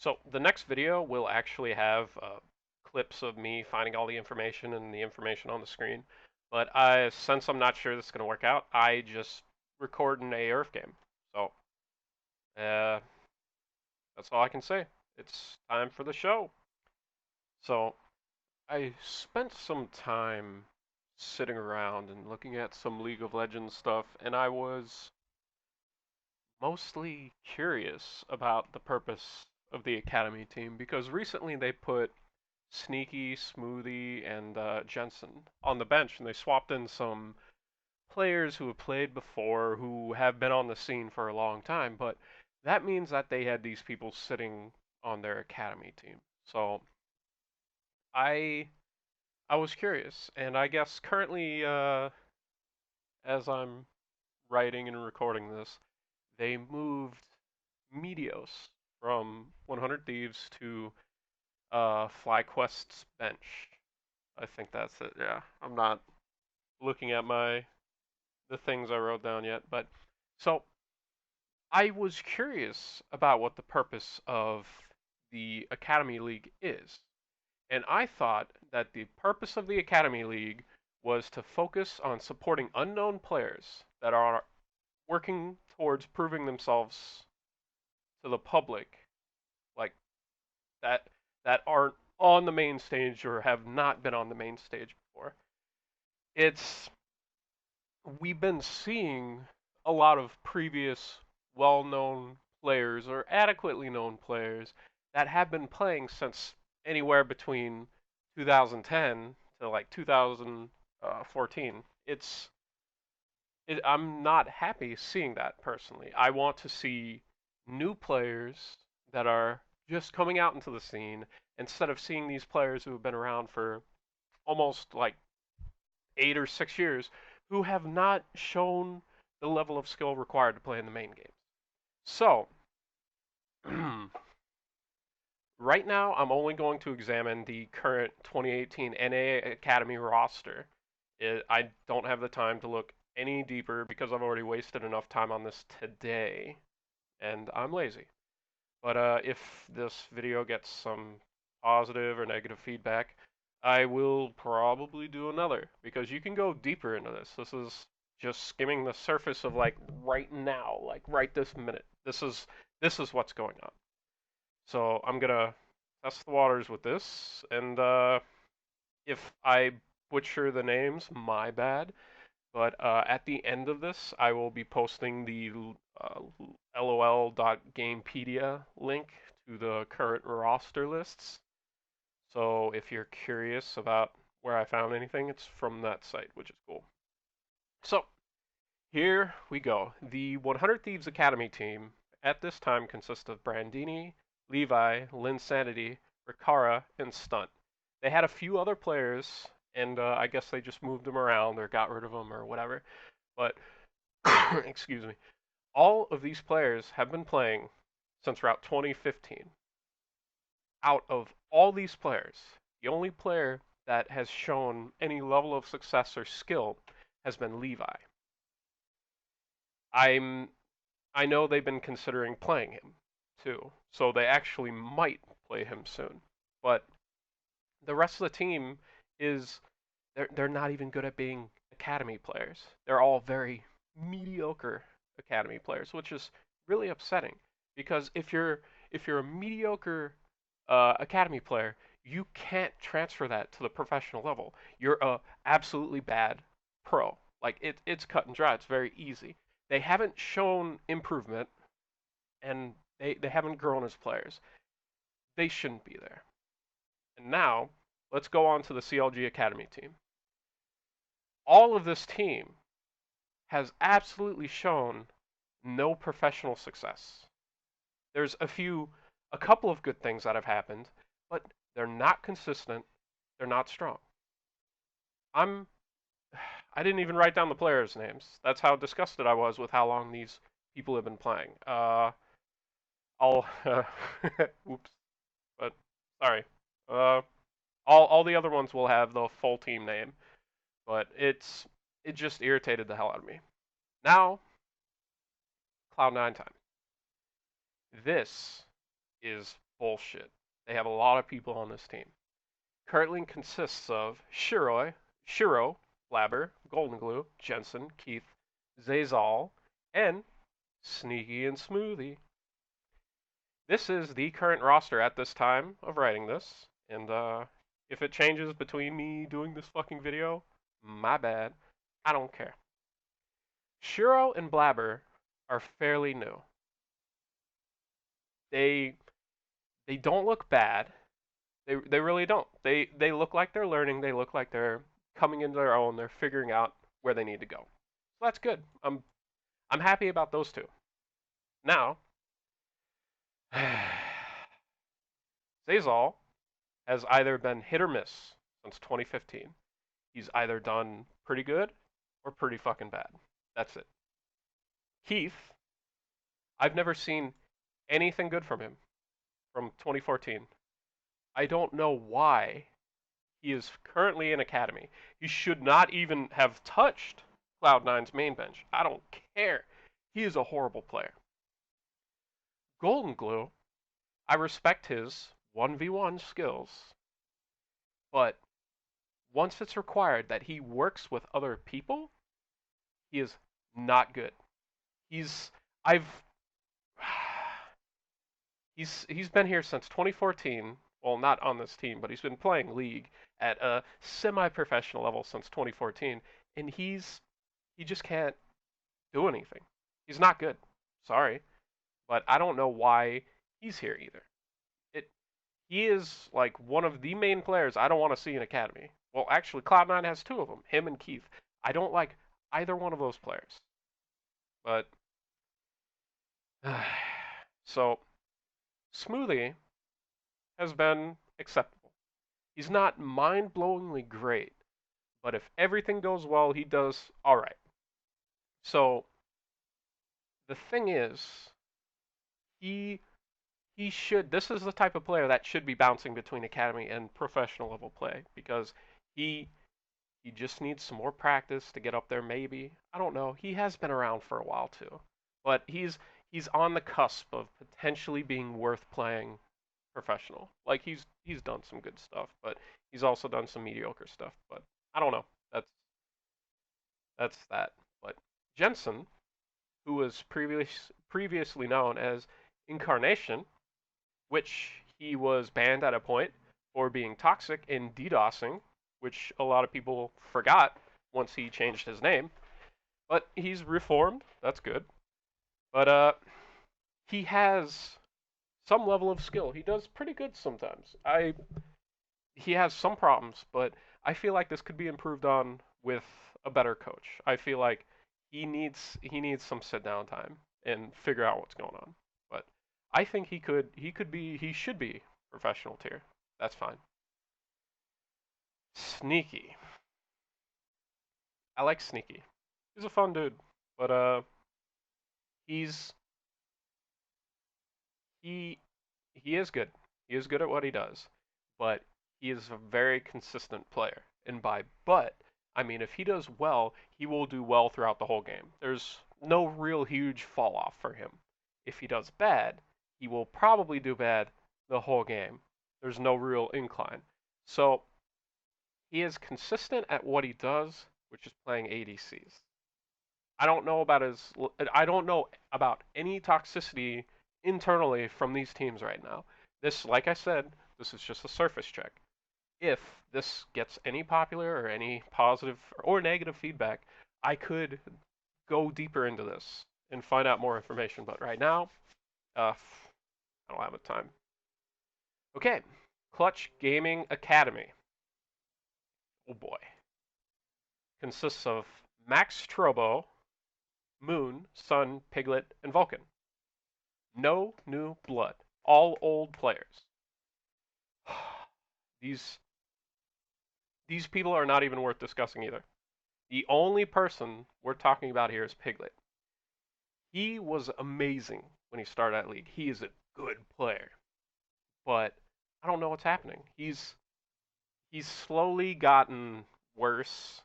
So the next video will actually have clips of me finding all the information and the information on the screen. But since I'm not sure this is going to work out, I just record an ARF game. So uh, that's all I can say. It's time for the show. So I spent some time sitting around and looking at some League of Legends stuff, and I was mostly curious about the purpose of the Academy team because recently they put Sneaky, Smoothie, and Jensen on the bench, and they swapped in some players who have played before, who have been on the scene for a long time. But that means that they had these people sitting on their academy team. So I I was curious, and I guess currently, as I'm writing and recording this, they moved Meteos from 100 Thieves to FlyQuest's bench. I think that's it. Yeah, I'm not looking at the things I wrote down yet, but so I was curious about what the purpose of the Academy League is. And I thought that the purpose of the Academy League was to focus on supporting unknown players that are working towards proving themselves to the public, like that that aren't on the main stage or have not been on the main stage before. It's We've been seeing a lot of previous well-known players or adequately known players that have been playing since anywhere between 2010 to like 2014. I'm not happy seeing that personally. I want to see new players that are just coming out into the scene instead of seeing these players who have been around for almost like 8 or 6 years who have not shown the level of skill required to play in the main game. So, right now, I'm only going to examine the current 2018 NA Academy roster. I don't have the time to look any deeper because I've already wasted enough time on this today, and I'm lazy. But if this video gets some positive or negative feedback, I will probably do another because you can go deeper into this. This is just skimming the surface of like right now, like right this minute. This is what's going on. So I'm gonna test the waters with this, and if I butcher the names, my bad. But at the end of this, I will be posting the uh, lol.gamepedia link to the current roster lists. So if you're curious about where I found anything, it's from that site, which is cool. So here we go. The 100 Thieves Academy team at this time consists of Brandini, Levi, Linsanity, Riccara, and Stunt. They had a few other players, and I guess they just moved them around or got rid of them or whatever. But excuse me, all of these players have been playing since Route 2015. Out of all these players, the only player that has shown any level of success or skill has been Levi. I'm I know they've been considering playing him too, so they actually might play him soon. But the rest of the team is they're not even good at being academy players. They're all very mediocre academy players, which is really upsetting because if you're a mediocre academy player, you can't transfer that to the professional level. You're a absolutely bad pro. Like it's cut and dry. It's very easy. They haven't shown improvement, and they haven't grown as players. They shouldn't be there. And now let's go on to the CLG Academy team. All of this team has absolutely shown no professional success. There's a couple of good things that have happened, but they're not consistent. They're not strong. I'm I didn't even write down the players' names. That's how disgusted I was with how long these people have been playing. I'll oops, but sorry. Uh, all the other ones will have the full team name, but it just irritated the hell out of me. Now, Cloud9 time. This is Bullshit. They have a lot of people on this team. Currently consists of Shiro, Blabber, Golden Glue, Jensen, Keith, Zazal, and Sneaky and Smoothie. This is the current roster at this time of writing this, and if it changes between me doing this fucking video, my bad. I don't care. Shiro and Blabber are fairly new. They they don't look bad. They really don't. They look like they're learning. They look like they're coming into their own. They're figuring out where they need to go. So that's good. I'm happy about those two. Now, Zazal has either been hit or miss since 2015. He's either done pretty good or pretty fucking bad. That's it. Keith, I've never seen anything good from him from 2014. I don't know why he is currently in Academy. He should not even have touched Cloud9's main bench. I don't care. He is a horrible player. Golden Glue, I respect his 1v1 skills, but once it's required that he works with other people, he is not good. He's I've he's been here since 2014. Well, not on this team, but he's been playing League at a semi-professional level since 2014, and he just can't do anything. He's not good. Sorry, but I don't know why he's here either. It he is like one of the main players I don't want to see in Academy. Well, actually, Cloud9 has two of them, him and Keith. I don't like either one of those players. But so Smoothie has been acceptable. He's not mind-blowingly great, but if everything goes well, he does all right. So the thing is, he he should. This is the type of player that should be bouncing between academy and professional level play because he he just needs some more practice to get up there. Maybe I don't know. He has been around for a while too, but he's on the cusp of potentially being worth playing professional. Like he's done some good stuff, but he's also done some mediocre stuff. But I don't know. That's that. But Jensen, who was previously known as Incarnation, which he was banned at a point for being toxic and DDoSing, which a lot of people forgot once he changed his name. But he's reformed. That's good. But he has some level of skill. He does pretty good sometimes. He has some problems, but I feel like this could be improved on with a better coach. I feel like he needs some sit down time and figure out what's going on. But I think he should be professional tier. That's fine. Sneaky. I like Sneaky. He's a fun dude, but he's he he is good. He is good at what he does, but he is a very consistent player. And by but, I mean if he does well, he will do well throughout the whole game. There's no real huge fall off for him. If he does bad, he will probably do bad the whole game. There's no real incline. So he is consistent at what he does, which is playing ADCs. I don't know about any toxicity internally from these teams right now. This, like I said, this is just a surface check. If this gets any popular or any positive or negative feedback, I could go deeper into this and find out more information. But right now, I don't have the time. Okay, Clutch Gaming Academy. Oh boy. Consists of Max Trobo, Moon, Sun, Piglet, and Vulcan. No new blood. All old players. These people are not even worth discussing either. The only person we're talking about here is Piglet. He was amazing when he started at League. He is a good player. But I don't know what's happening. He's slowly gotten worse.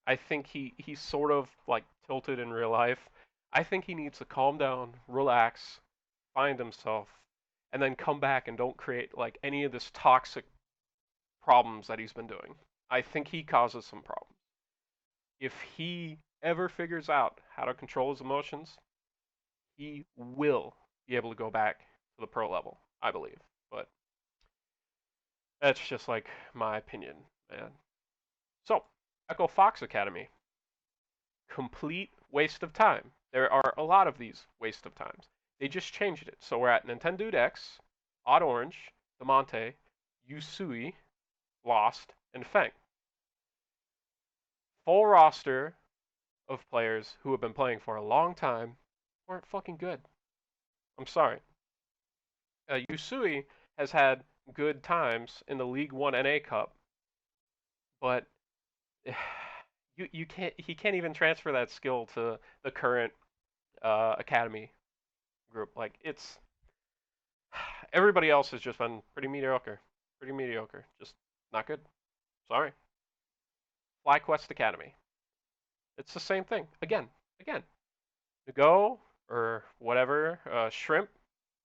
I think he's sort of like tilted in real life. I think he needs to calm down, relax, find himself, and then come back and don't create like any of this toxic problems that he's been doing. I think he causes some problems. If he ever figures out how to control his emotions, he will be able to go back to the pro level, I believe. But that's just like my opinion, man. So, Echo Fox Academy, complete waste of time. There are a lot of these waste of times. They just changed it. So we're at Nintendo X, Odd Orange, Demonte, Yusui, Lost, and Feng. Full roster of players who have been playing for a long time weren't fucking good. I'm sorry. Yusui has had good times in the League One NA Cup, but you can't he can't even transfer that skill to the current academy group. Like it's everybody else has just been pretty mediocre, just not good. Sorry. FlyQuest Academy, it's the same thing again. Go or whatever. Shrimp,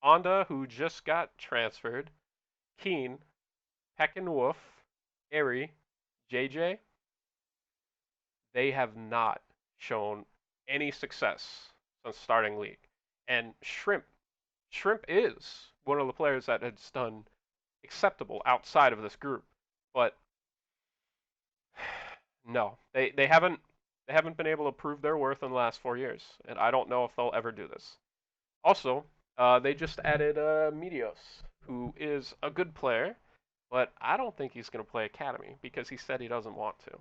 Onda, who just got transferred, Keen, Peck and Wolf, Airy, JJ, they have not shown any success since starting league. And Shrimp is one of the players that has done acceptable outside of this group, but no, they haven't been able to prove their worth in the last 4 years, and I don't know if they'll ever do this. Also, they just added Meteos, who is a good player, but I don't think he's going to play Academy because he said he doesn't want to.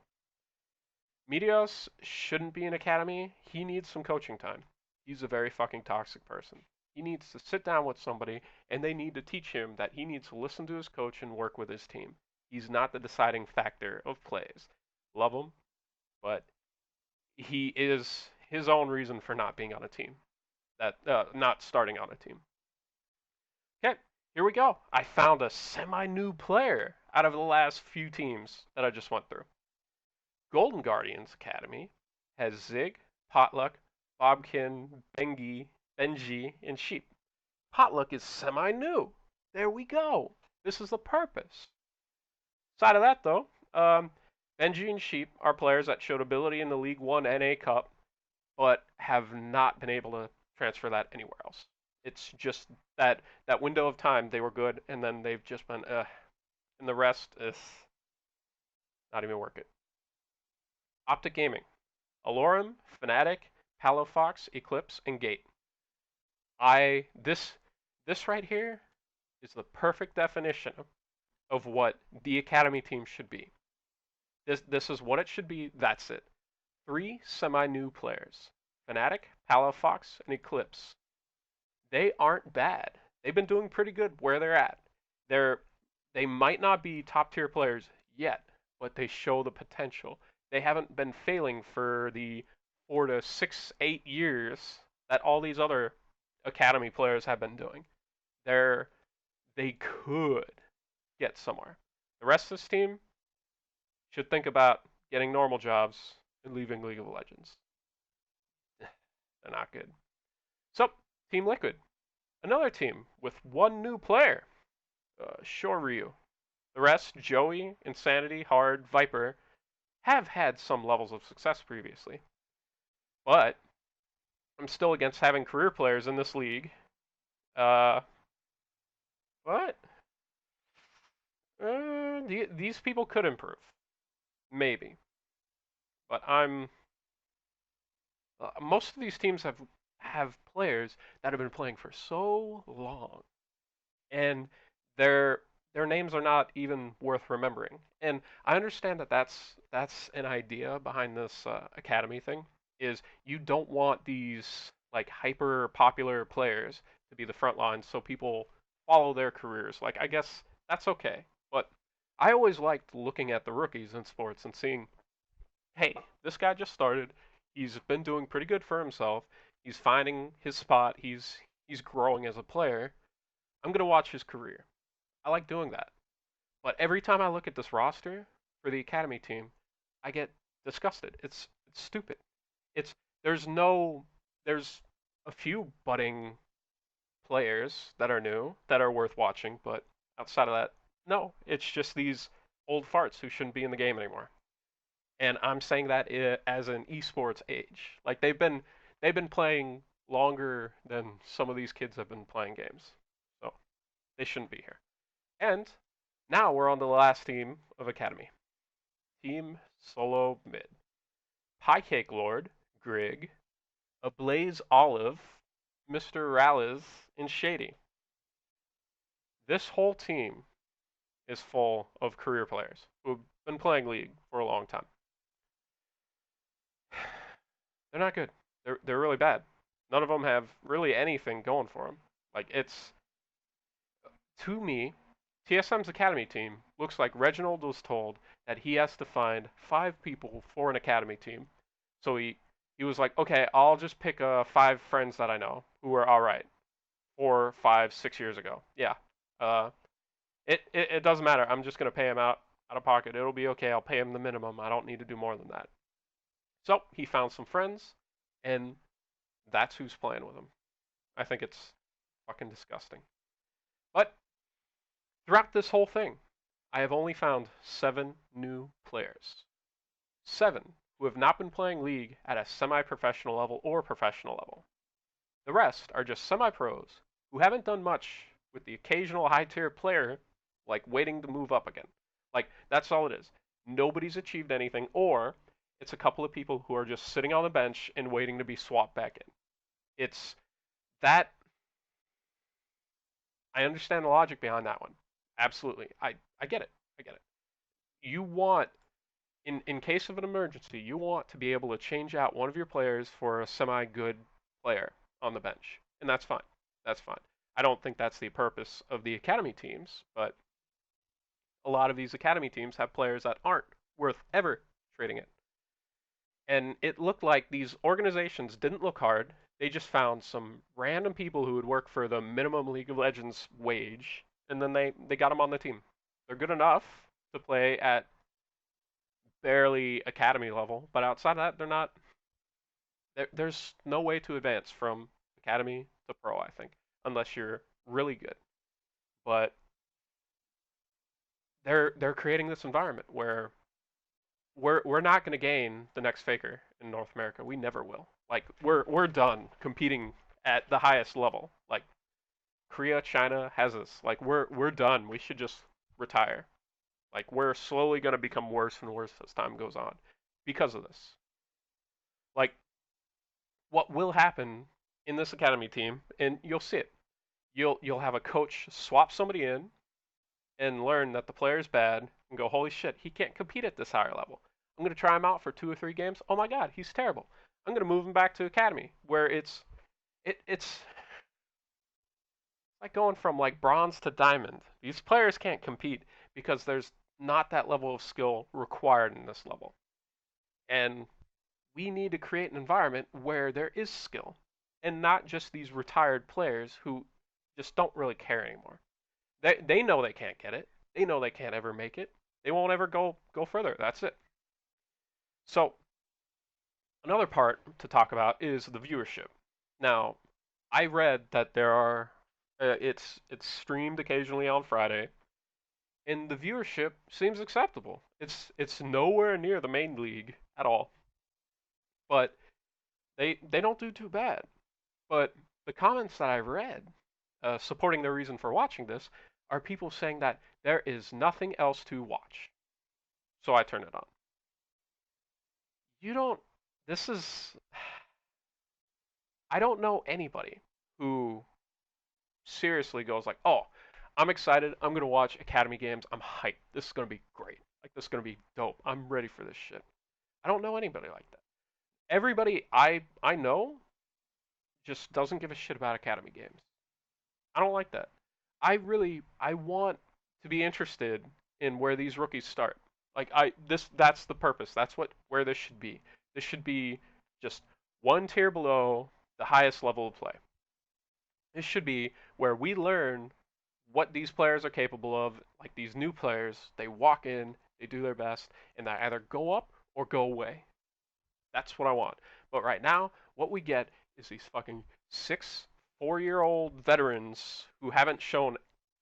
Meteos shouldn't be in Academy. He needs some coaching time. He's a very fucking toxic person. He needs to sit down with somebody, and they need to teach him that he needs to listen to his coach and work with his team. He's not the deciding factor of plays. Love him, but he is his own reason for not being on a team. That not starting on a team. Okay, here we go. I found a semi-new player out of the last few teams that I just went through. Golden Guardians Academy has Zig, Potluck, Bobkin, Benji, and Sheep. Potluck is semi-new. There we go. This is the purpose. Side of that though, Benji and Sheep are players that showed ability in the League One NA Cup, but have not been able to transfer that anywhere else. It's just that window of time they were good, and then they've just been and the rest is not even worth it. Optic Gaming, Alorum, Fnatic, Palofox, Eclipse, and Gate. This right here is the perfect definition of what the academy team should be. This is what it should be. That's it. 3 semi-new players: Fnatic, Palofox, and Eclipse. They aren't bad. They've been doing pretty good where they're at. They might not be top tier players yet, but they show the potential. They haven't been failing for the 4 to 6, 8 years that all these other academy players have been doing. They could get somewhere. The rest of this team should think about getting normal jobs and leaving League of Legends. They're not good. So, Team Liquid, another team with 1 new player, Shoryu. The rest, Joey, Insanity, Hard, Viper, have had some levels of success previously. But I'm still against having career players in this league. But these people could improve, maybe. But most of these teams have players that have been playing for so long, and their names are not even worth remembering. And I understand that that's an idea behind this academy thing. Is you don't want these like hyper popular players to be the front line, so people follow their careers. Like I guess that's okay, but I always liked looking at the rookies in sports and seeing, hey, this guy just started. He's been doing pretty good for himself. He's finding his spot. He's growing as a player. I'm gonna watch his career. I like doing that. But every time I look at this roster for the academy team, I get disgusted. It's stupid. It's there's no there's a few budding players that are new, that are worth watching, but outside of that, no, it's just these old farts who shouldn't be in the game anymore. And I'm saying that as an esports age. Like they've been playing longer than some of these kids have been playing games. So they shouldn't be here. And now we're on the last team of Academy. Team Solo Mid. Pie Cake Lord, Grig, Ablaze Olive, Mr. Rallis, and Shady. This whole team is full of career players who've been playing League for a long time. They're not good. They're really bad. None of them have really anything going for them. Like it's to me, TSM's academy team looks like Reginald was told that he has to find 5 people for an academy team. So he was like, okay, I'll just pick 5 friends that I know who are all right 4, 5, 6 years ago. Yeah, uh, it doesn't matter. I'm just gonna pay him out of pocket. It'll be okay. I'll pay him the minimum. I don't need to do more than that. So he found some friends, and that's who's playing with him. I think it's fucking disgusting. But throughout this whole thing, I have only found 7 new players. 7 who have not been playing League at a semi-professional level or professional level. The rest are just semi-pros who haven't done much with the occasional high-tier player like waiting to move up again. Like that's all it is. Nobody's achieved anything, or it's a couple of people who are just sitting on the bench and waiting to be swapped back in. It's that I understand the logic behind that one. Absolutely. I get it. I get it. You want in case of an emergency, you want to be able to change out one of your players for a semi good player on the bench. And that's fine. That's fine. I don't think that's the purpose of the academy teams, but a lot of these academy teams have players that aren't worth ever trading it. And it looked like these organizations didn't look hard. They just found some random people who would work for the minimum League of Legends wage, and then they got them on the team. They're good enough to play at barely academy level, but outside of that, they're not. There's no way to advance from academy to pro, I think, unless you're really good. But they're creating this environment where we're not going to gain the next Faker in North America. We never will. Like we're done competing at the highest level. Like Korea, China has us. Like we're done. We should just retire. Like we're slowly going to become worse and worse as time goes on because of this. Like what will happen in this academy team, and you'll see it. You'll have a coach swap somebody in and learn that the player's bad and go, holy shit, he can't compete at this higher level. I'm going to try him out for 2 or 3 games. Oh my god, he's terrible. I'm going to move him back to academy where it's like going from like bronze to diamond. These players can't compete because there's not that level of skill required in this level. And we need to create an environment where there is skill and not just these retired players who just don't really care anymore. They know they can't get it. They know they can't ever make it. They won't ever go further. That's it. So another part to talk about is the viewership. Now, I read that there are it's streamed occasionally on Friday, and the viewership seems acceptable. It's nowhere near the main league at all, but they don't do too bad. But the comments that I read supporting their reason for watching this are people saying that there is nothing else to watch. So I turn it on. You don't. This is. I don't know anybody who seriously goes like, "Oh, I'm excited. I'm gonna watch Academy games. I'm hyped. This is gonna be great. Like this is gonna be dope. I'm ready for this shit." I don't know anybody like that. Everybody I know just doesn't give a shit about Academy games. I don't like that. I want to be interested in where these rookies start. Like that's the purpose. That's what where this should be. This should be just one tier below the highest level of play. This should be where we learn what these players are capable of. Like these new players, they walk in, they do their best, and they either go up or go away. That's what I want. But right now, what we get is these fucking 6 4-year-old veterans who haven't shown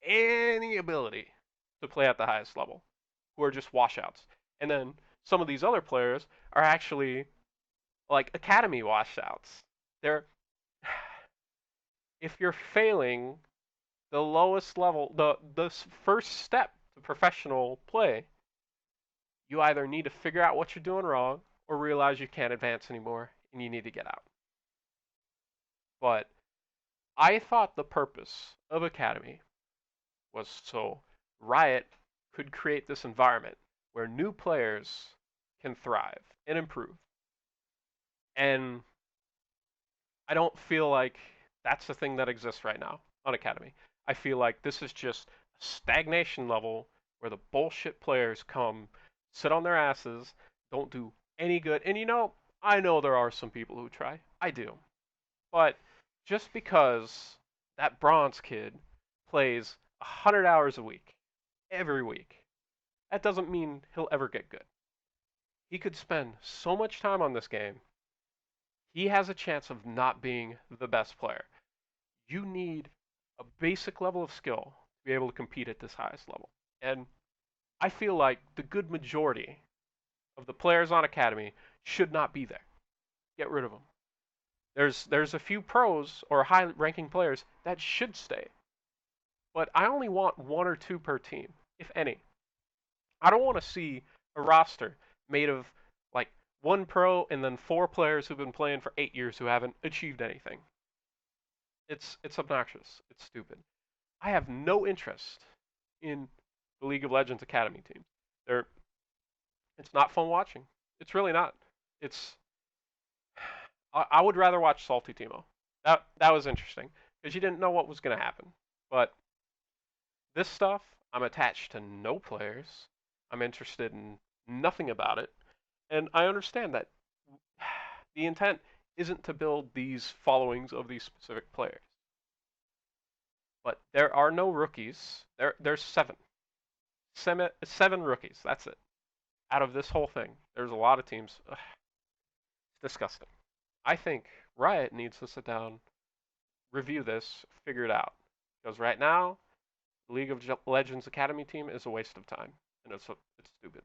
any ability to play at the highest level, who are just washouts. And then some of these other players are actually like academy washouts. They're if you're failing the lowest level, the first step to professional play, you either need to figure out what you're doing wrong or realize you can't advance anymore and you need to get out. But I thought the purpose of Academy was so Riot could create this environment where new players can thrive and improve. And I don't feel like that's the thing that exists right now on Academy. I feel like this is just a stagnation level where the bullshit players come, sit on their asses, don't do any good. And I know there are some people who try. I do. But just because that bronze kid plays 100 hours a week, every week, that doesn't mean he'll ever get good. He could spend so much time on this game, he has a chance of not being the best player. You need a basic level of skill to be able to compete at this highest level. And I feel like the good majority of the players on Academy should not be there. Get rid of them. There's a few pros or high ranking players that should stay. But I only want one or two per team, if any. I don't want to see a roster made of like one pro and then four players who've been playing for 8 years who haven't achieved anything. It's obnoxious. It's stupid. I have no interest in the League of Legends Academy teams. They're it's not fun watching. It's really not. It's I would rather watch Salty Timo. That was interesting because you didn't know what was going to happen. But this stuff, I'm attached to no players. I'm interested in nothing about it, and I understand that the intent isn't to build these followings of these specific players. But there are no rookies. There's seven rookies. That's it. Out of this whole thing, there's a lot of teams. Ugh, it's disgusting. I think Riot needs to sit down, review this, figure it out. Because right now, the League of Legends Academy team is a waste of time, and it's stupid.